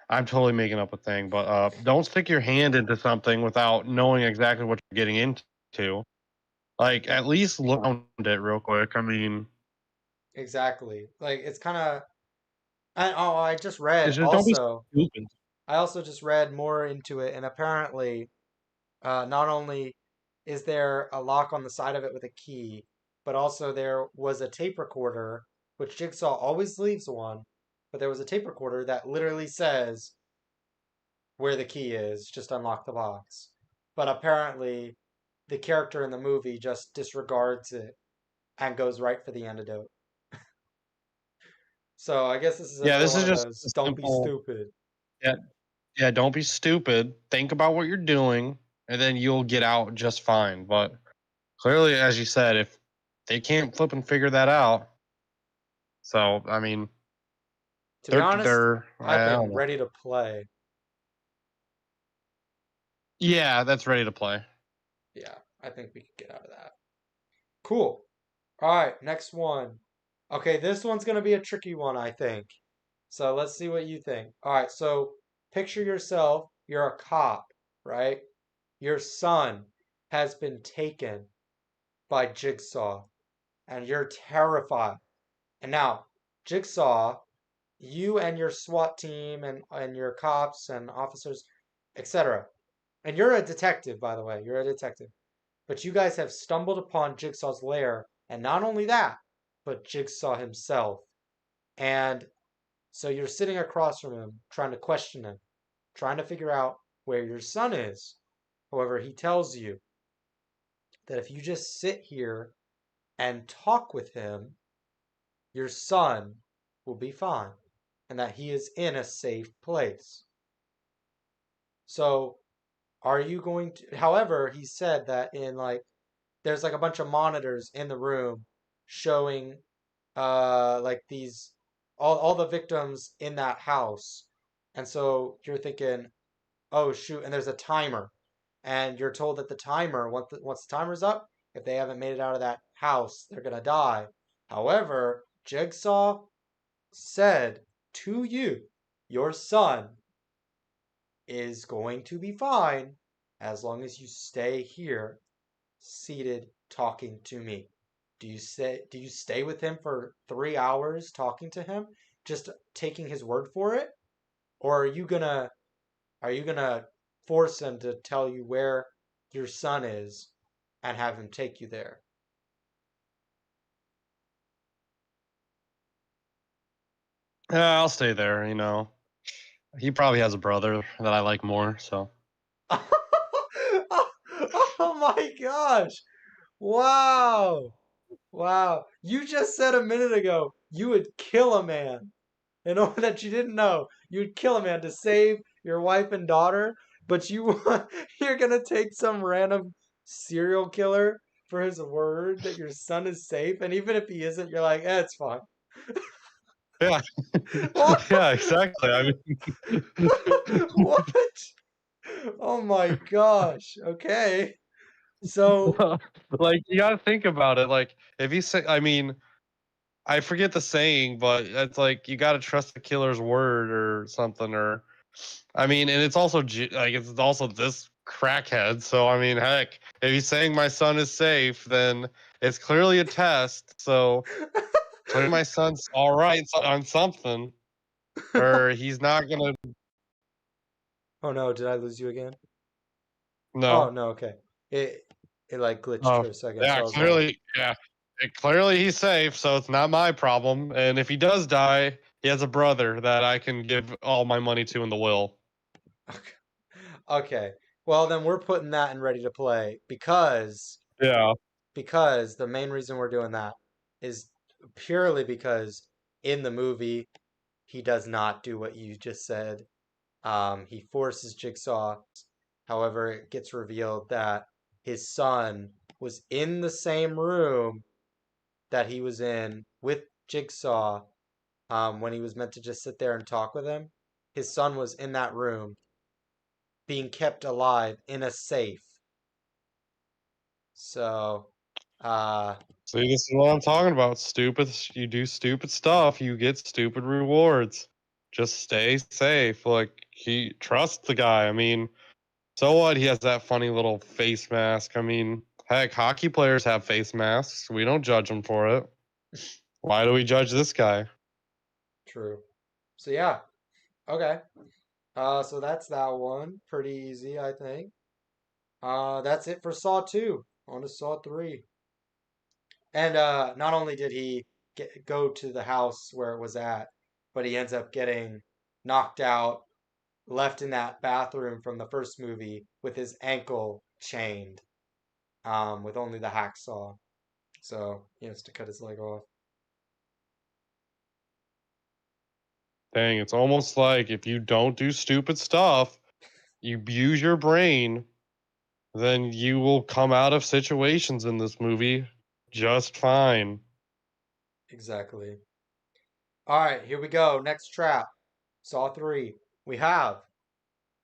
I'm totally making up a thing, but don't stick your hand into something without knowing exactly what you're getting into. Like at least look around it real quick. I mean, Exactly. Like it's kind of. And oh, I just read it's just don't be also. stupid. I also just read more into it, and apparently, not only is there a lock on the side of it with a key, but also there was a tape recorder, which Jigsaw always leaves one, but there was a tape recorder that literally says where the key is, just unlock the box. But apparently, the character in the movie just disregards it and goes right for the antidote. So I guess this is Yeah, another this one is of just those a don't be simple. stupid. Yeah, yeah. Don't be stupid. Think about what you're doing, and then you'll get out just fine. But clearly, as you said, if they can't flip and figure that out, so I mean, To be honest, they're I've I been don't know. ready to play. Yeah, that's ready to play. Yeah, I think we could get out of that. Cool. All right, next one. Okay, this one's going to be a tricky one, I think. So let's see what you think. All right, so picture yourself, you're a cop, right? Your son has been taken by Jigsaw, and you're terrified. And now, Jigsaw, you and your SWAT team and your cops and officers, etc. And you're a detective, by the way. You're a detective. But you guys have stumbled upon Jigsaw's lair, and not only that, but Jigsaw himself. And so you're sitting across from him, trying to question him, trying to figure out where your son is. However, he tells you that if you just sit here and talk with him, your son will be fine, and that he is in a safe place. So, are you going to, however, he said that in like, there's like a bunch of monitors in the room showing like these all the victims in that house. And so you're thinking, oh shoot, and there's a timer. And you're told that the timer, once the timer's up, if they haven't made it out of that house, they're gonna die. However, Jigsaw said to you, your son is going to be fine as long as you stay here seated talking to me. Do you stay with him for 3 hours talking to him, just taking his word for it? Or are you gonna force him to tell you where your son is and have him take you there? Yeah, I'll stay there. He probably has a brother that I like more. So Oh my gosh. Wow. Wow. You just said a minute ago you would kill a man. In order that you didn't know, you'd kill a man to save your wife and daughter, but you're gonna take some random serial killer for his word that your son is safe, and even if he isn't, you're like, it's fine. Yeah, What? yeah, exactly. I mean, What? Oh my gosh. Okay. So, like you got to think about it. Like if you say, I mean, I forget the saying, but it's like you got to trust the killer's word or something. Or I mean, and it's also like it's also this crackhead. So I mean, heck, if he's saying my son is safe, then it's clearly a test. So clearly my son's all right on something, or he's not gonna. oh no, did I lose you again? Oh No. no, okay. It it like glitched Oh, for a second, yeah, so I was like, clearly, yeah. Clearly he's safe, so it's not my problem. And if he does die, he has a brother that I can give all my money to in the will. okay. Okay. Well, then we're putting that in ready to play Yeah. because the main reason we're doing that is purely because in the movie he does not do what you just said. He forces Jigsaw. However, it gets revealed that his son was in the same room that he was in with Jigsaw when he was meant to just sit there and talk with him. His son was in that room being kept alive in a safe. So, uh, See, this is what I'm talking about. Stupid, you do stupid stuff, you get stupid rewards. Just stay safe. Like, he trust the guy. I mean, so what? He has that funny little face mask. I mean, heck, hockey players have face masks. We don't judge them for it. Why do we judge this guy? true. So yeah, okay. So that's that one. Pretty easy, I think. That's it for Saw 2. On to Saw 3. And not only did he go to the house where it was at, but he ends up getting knocked out, left in that bathroom from the first movie with his ankle chained, with only the hacksaw. So he has to cut his leg off. Dang, it's almost like if you don't do stupid stuff, you use your brain, then you will come out of situations in this movie just fine. Exactly. All right, here we go. Next trap. Saw 3. We have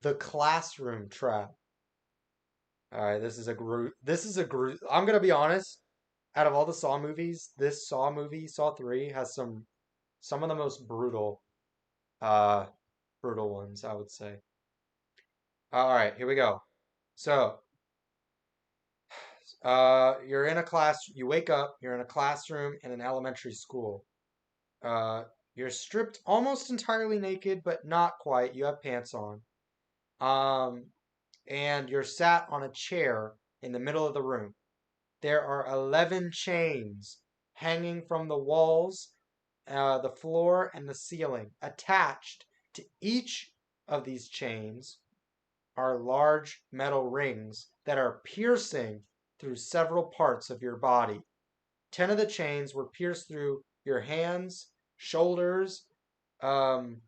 the classroom trap. All right, this is a group. I'm gonna be honest. Out of all the Saw movies, this Saw movie, Saw 3, has some of the most uh, brutal ones, I would say. All right, here we go. So, you're in a class. You wake up. You're in a classroom in an elementary school. Uh, you're stripped almost entirely naked, but not quite. You have pants on. Um, and you're sat on a chair in the middle of the room. There are 11 chains hanging from the walls, the floor, and the ceiling. Attached to each of these chains are large metal rings that are piercing through several parts of your body. 10 of the chains were pierced through your hands, shoulders, um,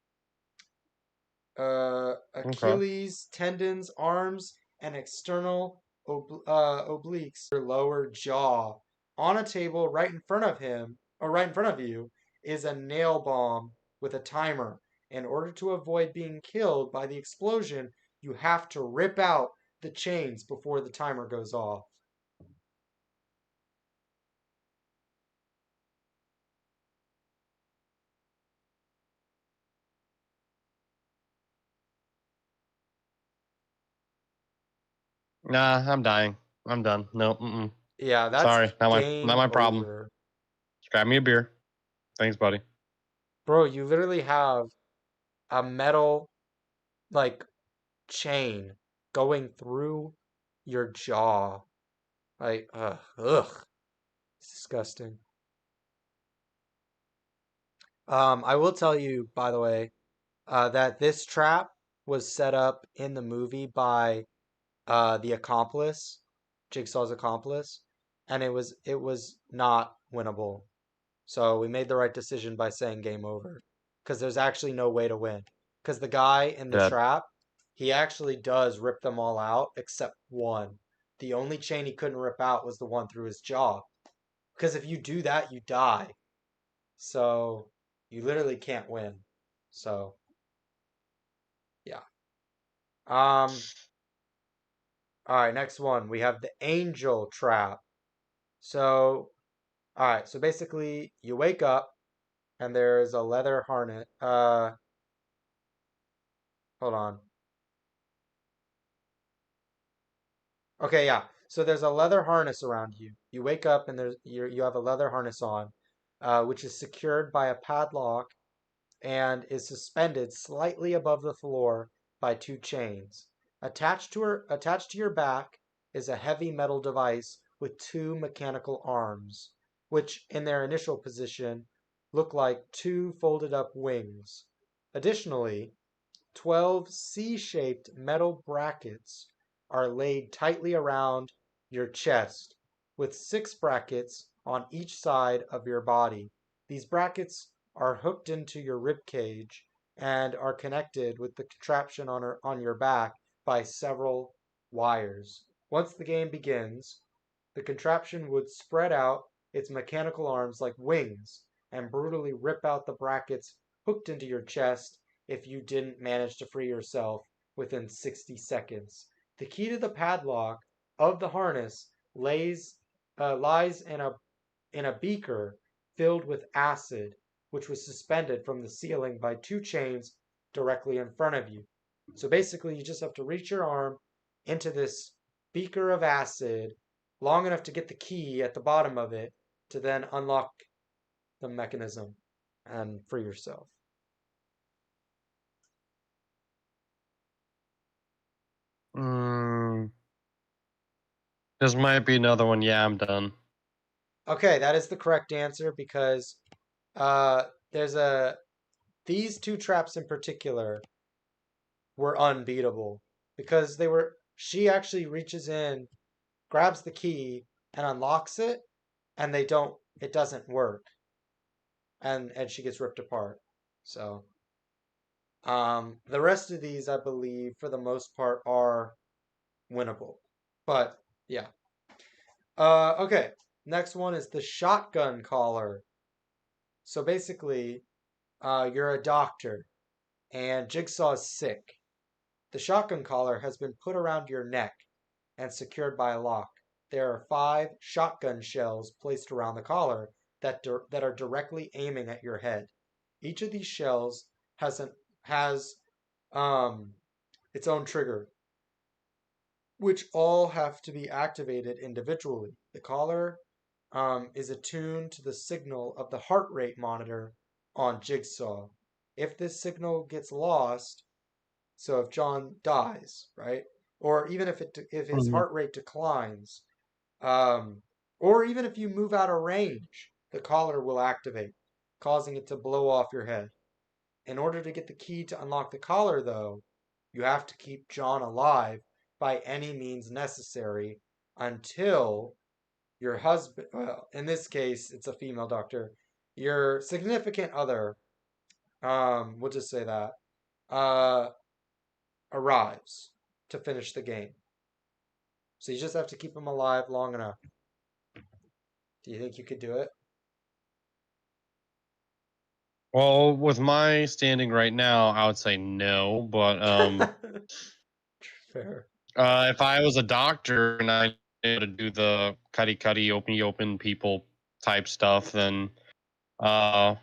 Okay. Achilles tendons, arms, and external obliques, your lower jaw. On a table right in front of him, or right in front of you, is a nail bomb with a timer. In order to avoid being killed by the explosion, you have to rip out the chains before the timer goes off. Nah, I'm dying. I'm done. No, mm-mm. Yeah, that's Sorry, not game my problem. over. Just grab me a beer. Thanks, buddy. Bro, you literally have a metal, like, chain going through your jaw. Like, ugh, it's disgusting. I will tell you, by the way, that this trap was set up in the movie by the accomplice, Jigsaw's accomplice, and it was not winnable. So we made the right decision by saying game over. Because there's actually no way to win. Because the guy in the Dead. trap, he actually does rip them all out except one. The only chain he couldn't rip out was the one through his jaw. Because if you do that, you die. So you literally can't win. So yeah. Um. All right. Next one. We have the angel trap. So all right. So basically, you wake up and there's a leather harness. Hold on. Okay, yeah. So there's a leather harness around you. You wake up and you have a leather harness on, which is secured by a padlock and is suspended slightly above the floor by two chains. Attached to your back is a heavy metal device with two mechanical arms, which in their initial position look like two folded up wings. Additionally, 12 C-shaped metal brackets are laid tightly around your chest, with 6 brackets on each side of your body. These brackets are hooked into your rib cage and are connected with the contraption on your back by several wires. Once the game begins, the contraption would spread out its mechanical arms like wings and brutally rip out the brackets hooked into your chest if you didn't manage to free yourself within 60 seconds. The key to the padlock of the harness lies in a beaker filled with acid, which was suspended from the ceiling by two chains directly in front of you. So basically, you just have to reach your arm into this beaker of acid long enough to get the key at the bottom of it to then unlock the mechanism and free yourself. Mm, this might be another one. Yeah, I'm done. Okay, that is the correct answer because there's a these two traps in particular were unbeatable because she actually reaches in, grabs the key and unlocks it and it doesn't work and she gets ripped apart. So, the rest of these I believe for the most part are winnable. But yeah. Okay. Next one is the shotgun collar. So basically, you're a doctor and Jigsaw is sick. The shotgun collar has been put around your neck and secured by a lock. There are 5 shotgun shells placed around the collar that are directly aiming at your head. Each of these shells has um, its own trigger, which all have to be activated individually. The collar is attuned to the signal of the heart rate monitor on Jigsaw. If this signal gets lost, so if John dies, right, or even if his Mhm. heart rate declines, um, or even if you move out of range, the collar will activate, causing it to blow off your head. In order to get the key to unlock the collar, though, you have to keep John alive by any means necessary until your husband, well, in this case, it's a female doctor, your significant other, we'll just say that, uh, arrives to finish the game. So you just have to keep him alive long enough. Do you think you could do it? Well, with my standing right now, I would say no. But Fair. if I was a doctor and I knew to do the cutty open people type stuff, then uh,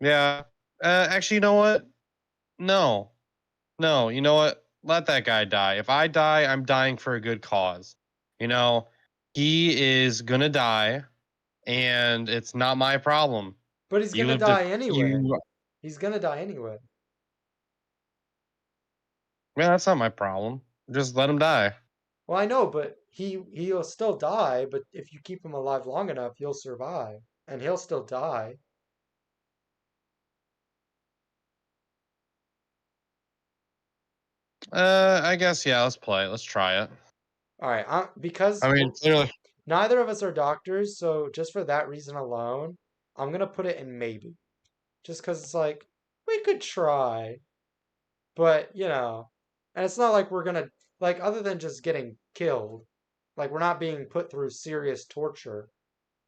yeah. Actually, you know what? No, no. You know what? Let that guy die. If I die, I'm dying for a good cause. You know, he is gonna die, and it's not my problem. But he's You gonna lived a die anyway. you. He's gonna die anyway. Yeah, that's not my problem. Just let him die. Well, I know, but he'll still die, but if you keep him alive long enough, you'll survive. And he'll still die. I guess yeah. Let's play it. Let's try it. All right, I mean, clearly. Neither of us are doctors, so just for that reason alone, I'm gonna put it in maybe. Just because it's like, we could try, but and it's not like we're gonna, like, other than just getting killed, like, we're not being put through serious torture.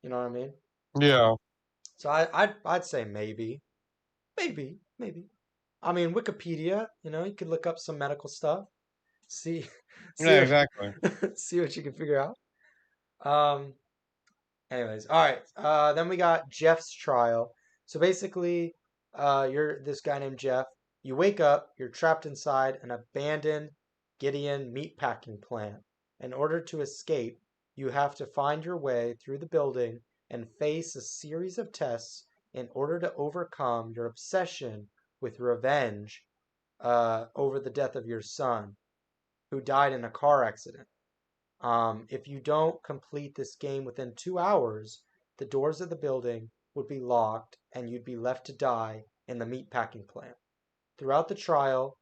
You know what I mean? Yeah. So I'd say maybe. Maybe, maybe. I mean, Wikipedia, you could look up some medical stuff, see, see Yeah, what, exactly. see what you can figure out. Um, Anyways, all right. Then we got Jeff's trial. So basically, you're this guy named Jeff. You wake up, you're trapped inside an abandoned Gideon meatpacking plant. In order to escape, you have to find your way through the building and face a series of tests in order to overcome your obsession with revenge over the death of your son, who died in a car accident. If you don't complete this game within 2 hours, the doors of the building would be locked and you'd be left to die in the meatpacking plant. Throughout the trial,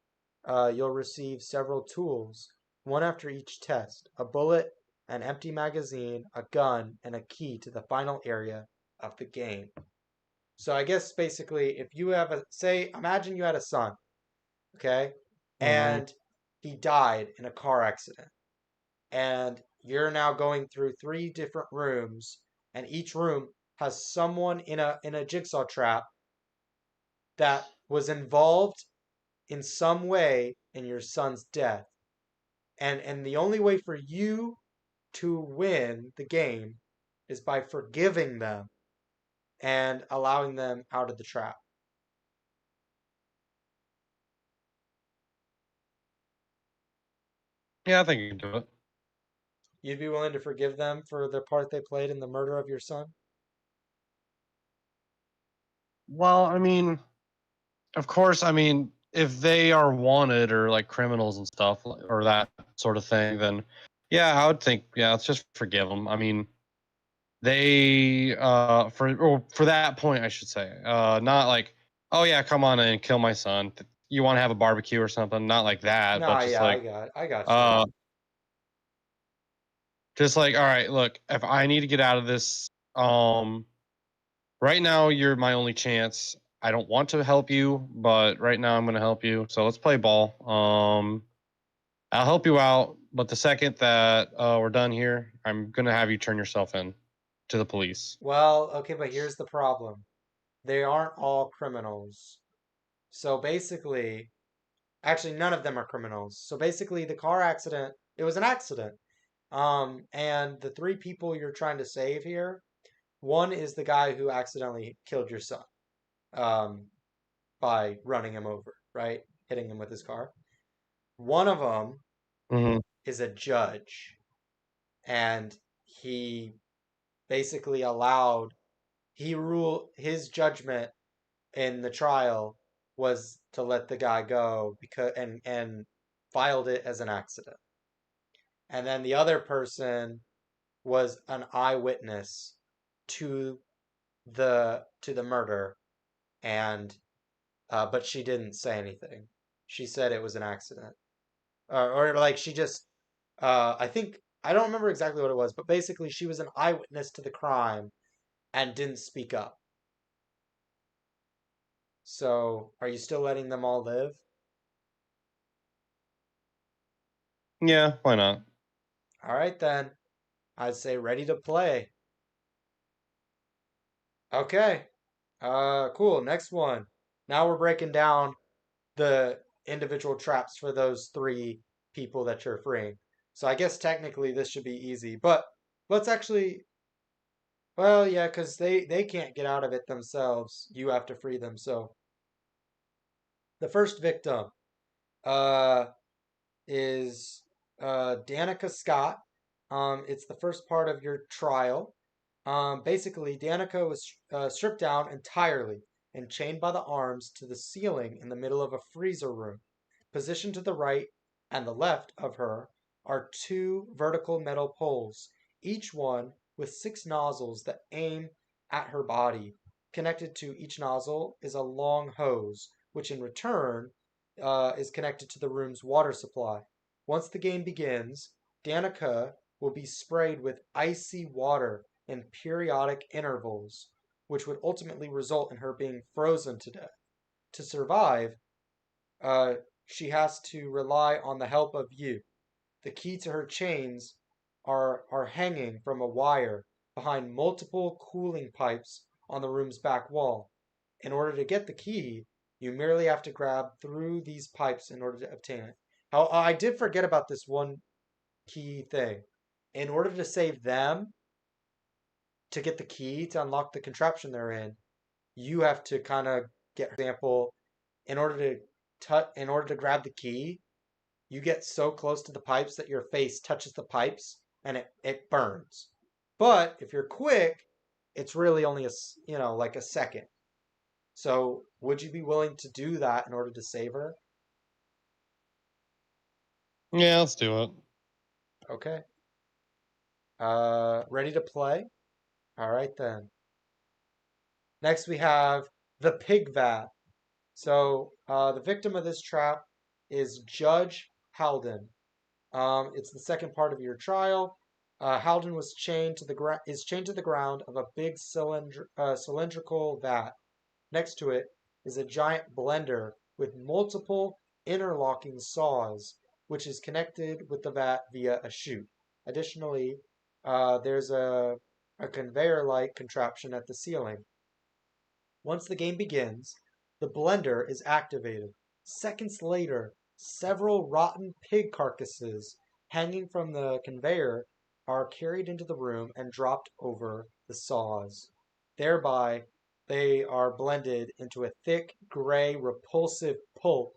you'll receive several tools, one after each test: a bullet, an empty magazine, a gun, and a key to the final area of the game. So I guess basically, if you have imagine you had a son, okay, Hmm. and he died in a car accident and you're now going through three different rooms, and each room has someone in a jigsaw trap that was involved in some way in your son's death. And the only way for you to win the game is by forgiving them and allowing them out of the trap. Yeah, I think you can do it. You'd be willing to forgive them for the part they played in the murder of your son? Well, I mean, of course, I mean, if they are wanted or like criminals and stuff or that sort of thing, then yeah, I would think, yeah, let's just forgive them. I mean, they for that point, I should say, not like, oh yeah, come on and kill my son. You want to have a barbecue or something? Not like that, but Nah, yeah, I got you. uh, just like, all right, look, if I need to get out of this, right now you're my only chance. I don't want to help you, but right now I'm going to help you. So let's play ball. I'll help you out, but the second that we're done here, I'm going to have you turn yourself in to the police. Well, okay, but here's the problem. They aren't all criminals. So basically, actually, none of them are criminals. So basically, the car accident, it was an accident. And the three people you're trying to save here, one is the guy who accidentally killed your son, um, by running him over, right? Hitting him with his car. One of them Hmm. is a judge, and he basically allowed, he ruled his judgment in the trial was to let the guy go because and filed it as an accident. And then the other person was an eyewitness to the murder, and but she didn't say anything. She said it was an accident, or like she just I think I don't remember exactly what it was, but basically she was an eyewitness to the crime and didn't speak up. So are you still letting them all live? Yeah, why not? All right then. I'd say ready to play. Okay. Cool. Next one. Now we're breaking down the individual traps for those three people that you're freeing. So I guess technically this should be easy, but let's actually, well, yeah, because they can't get out of it themselves. You have to free them. So the first victim, uh, is Danica Scott. It's the first part of your trial. Basically, Danica was stripped down entirely and chained by the arms to the ceiling in the middle of a freezer room. Positioned to the right and the left of her are two vertical metal poles, each one with six nozzles that aim at her body. Connected to each nozzle is a long hose, which in return is connected to the room's water supply. Once the game begins, Danica will be sprayed with icy water in periodic intervals, which would ultimately result in her being frozen to death. To survive, uh, she has to rely on the help of you. The key to her chains are hanging from a wire behind multiple cooling pipes on the room's back wall. In order to get the key, you merely have to grab through these pipes in order to obtain it. How I did forget about this one key thing. In order to save them, to get the key to unlock the contraption they're in, you have to kind of get, for example, in order to in order to grab the key, you get so close to the pipes that your face touches the pipes and it burns. But if you're quick, it's really only like a second. So would you be willing to do that in order to save her? Yeah, let's do it. Okay. Ready to play? All right then. Next we have the pig vat. So the victim of this trap is Judge Halden. It's the second part of your trial. Halden was chained to the is chained to the ground of a big cylindrical vat. Next to it is a giant blender with multiple interlocking saws, which is connected with the vat via a chute. Additionally, there's a conveyor-like contraption at the ceiling. Once the game begins, the blender is activated. Seconds later, several rotten pig carcasses hanging from the conveyor are carried into the room and dropped over the saws. Thereby, they are blended into a thick, gray, repulsive pulp,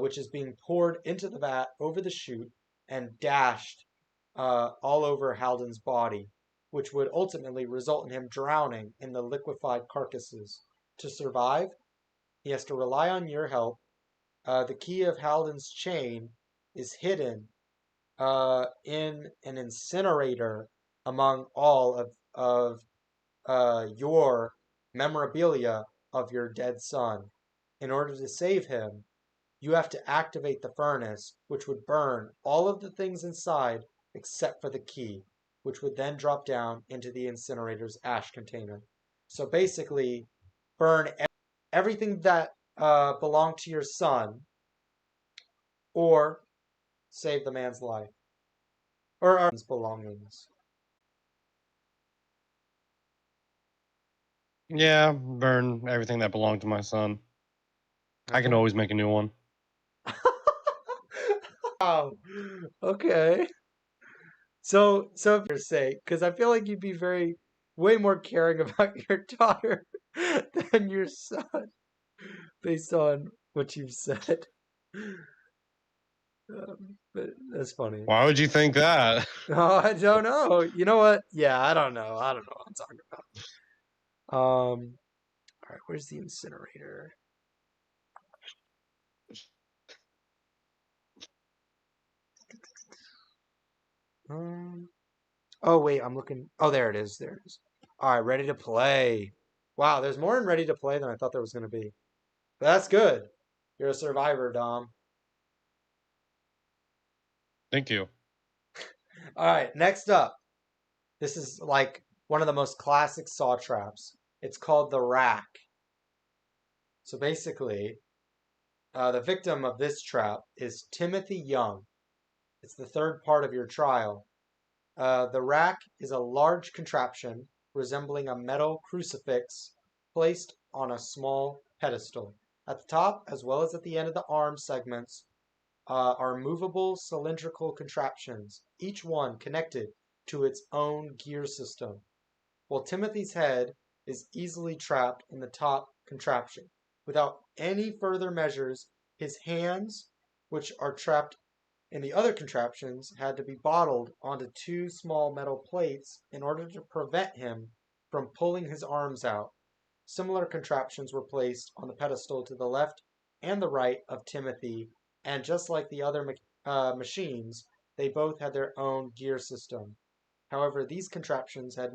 which is being poured into the vat over the chute and dashed all over Halden's body, which would ultimately result in him drowning in the liquefied carcasses. To survive, he has to rely on your help. The key of Halden's chain is hidden in an incinerator among all of your memorabilia of your dead son. In order to save him, you have to activate the furnace, which would burn all of the things inside except for the key, which would then drop down into the incinerator's ash container. So basically, burn everything that belonged to your son, or save the man's life, or our belongings. Yeah, burn everything that belonged to my son. I can Okay. always make a new one. Wow. Okay. So if you're sake, because I feel like you'd be way more caring about your daughter than your son, based on what you've said. But that's funny. Why would you think that? Oh, I don't know. You know what? Yeah, I don't know. I don't know what I'm talking about. All right, where's the incinerator? Um, oh wait, I'm looking. Oh, there it is. There it is. All right, ready to play. Wow, there's more in ready to play than I thought there was gonna be. But that's good. You're a survivor, Dom. Thank you. All right, next up. This is like one of the most classic saw traps. It's called the rack. So basically, the victim of this trap is Timothy Young. It's the third part of your trial. The rack is a large contraption resembling a metal crucifix placed on a small pedestal. At the top, as well as at the end of the arm segments, are movable cylindrical contraptions, each one connected to its own gear system. While Timothy's head is easily trapped in the top contraption. Without any further measures, his hands, which are trapped in the other contraptions, had to be bottled onto two small metal plates in order to prevent him from pulling his arms out. Similar contraptions were placed on the pedestal to the left and the right of Timothy, and just like the other machines, they both had their own gear system. However, these contraptions had